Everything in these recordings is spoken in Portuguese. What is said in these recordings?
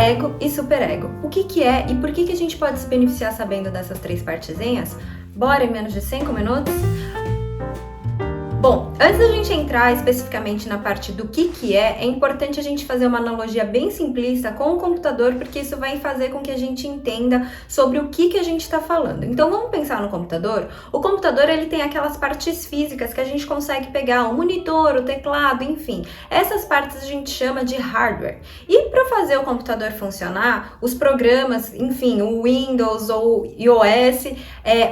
ego e superego. O que que é e por que que a gente pode se beneficiar sabendo dessas três partezinhas? Bora em menos de 5 minutos? Bom, antes da gente entrar especificamente na parte do que é importante a gente fazer uma analogia bem simplista com o computador, porque isso vai fazer com que a gente entenda sobre o que a gente está falando. Então vamos pensar no computador. O computador ele tem aquelas partes físicas que a gente consegue pegar, o monitor, o teclado, enfim. Essas partes a gente chama de hardware. E para fazer o computador funcionar, os programas, enfim, o Windows ou iOS,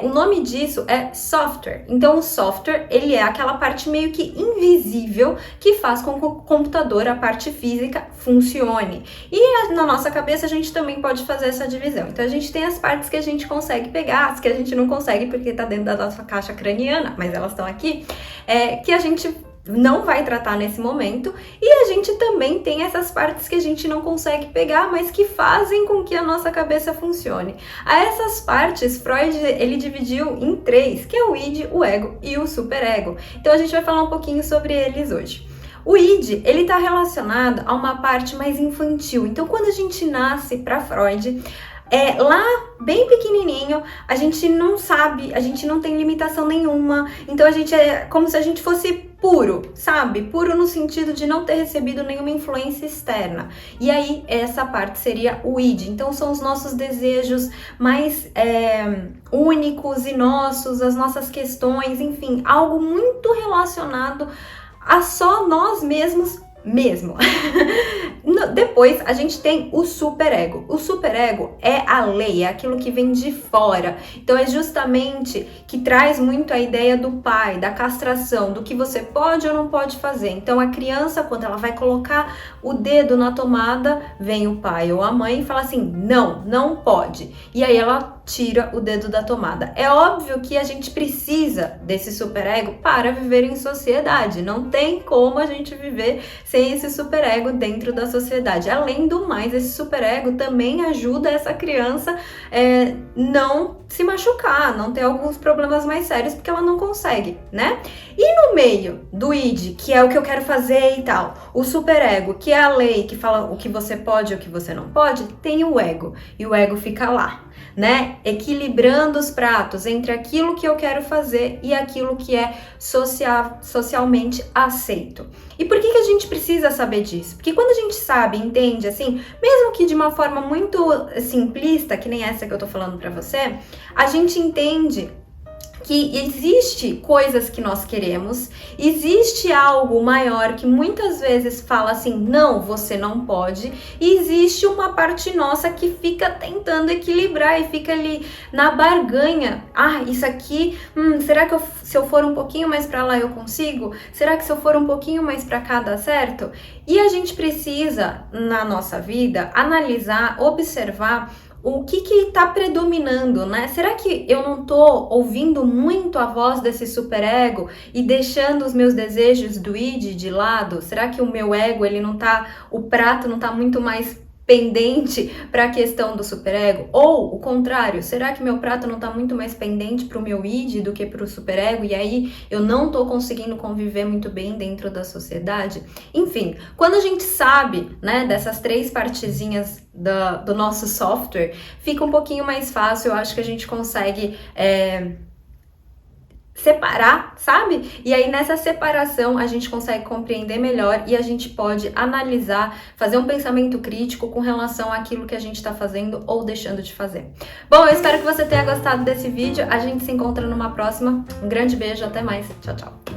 o nome disso é software. Então o software ele é aquela parte meio que invisível que faz com que o computador, a parte física, funcione. E na nossa cabeça a gente também pode fazer essa divisão. Então a gente tem as partes que a gente consegue pegar, as que a gente não consegue porque está dentro da nossa caixa craniana, mas elas estão aqui, que a gente não vai tratar nesse momento, e a gente também tem essas partes que a gente não consegue pegar, mas que fazem com que a nossa cabeça funcione. A essas partes, Freud, ele dividiu em três, que é o id, o ego e o superego. Então a gente vai falar um pouquinho sobre eles hoje. O id, ele está relacionado a uma parte mais infantil. Então quando a gente nasce para Freud, lá bem pequenininho, a gente não sabe, a gente não tem limitação nenhuma, então a gente é como se a gente fosse puro, sabe? Puro no sentido de não ter recebido nenhuma influência externa. E aí, essa parte seria o id. Então, são os nossos desejos mais únicos e nossos, as nossas questões, enfim, algo muito relacionado a só nós mesmos mesmo. Depois a gente tem o superego. O superego é a lei, é aquilo que vem de fora. Então é justamente que traz muito a ideia do pai, da castração, do que você pode ou não pode fazer. Então a criança, quando ela vai colocar o dedo na tomada, vem o pai ou a mãe e fala assim: não, não pode. E aí ela tira o dedo da tomada. É óbvio que a gente precisa desse superego para viver em sociedade. Não tem como a gente viver sem esse superego dentro da sociedade. Além do mais, esse superego também ajuda essa criança não se machucar, não ter alguns problemas mais sérios, porque ela não consegue, né? E no meio do id, que é o que eu quero fazer e tal, o superego, que é a lei que fala o que você pode e o que você não pode, tem o ego. E o ego fica lá, né? Equilibrando os pratos entre aquilo que eu quero fazer e aquilo que é socialmente aceito. E por que a gente precisa saber disso? Porque quando a gente sabe, entende, assim, mesmo que de uma forma muito simplista, que nem essa que eu tô falando pra você, a gente entende que existe coisas que nós queremos, existe algo maior que muitas vezes fala assim, não, você não pode, e existe uma parte nossa que fica tentando equilibrar e fica ali na barganha. Ah, isso aqui, será que se eu for um pouquinho mais para lá eu consigo? Será que se eu for um pouquinho mais para cá dá certo? E a gente precisa, na nossa vida, analisar, observar o que está predominando, né? Será que eu não tô ouvindo muito a voz desse superego e deixando os meus desejos do id de lado? Será que o meu ego, o prato não tá muito mais pendente para a questão do superego? Ou o contrário, será que meu prato não tá muito mais pendente para o meu id do que para o superego e aí eu não tô conseguindo conviver muito bem dentro da sociedade? Enfim, quando a gente sabe, né, dessas três partezinhas do nosso software, fica um pouquinho mais fácil. Eu acho que a gente consegue separar, sabe? E aí nessa separação a gente consegue compreender melhor e a gente pode analisar, fazer um pensamento crítico com relação àquilo que a gente está fazendo ou deixando de fazer. Bom, eu espero que você tenha gostado desse vídeo. A gente se encontra numa próxima. Um grande beijo, até mais. Tchau, tchau.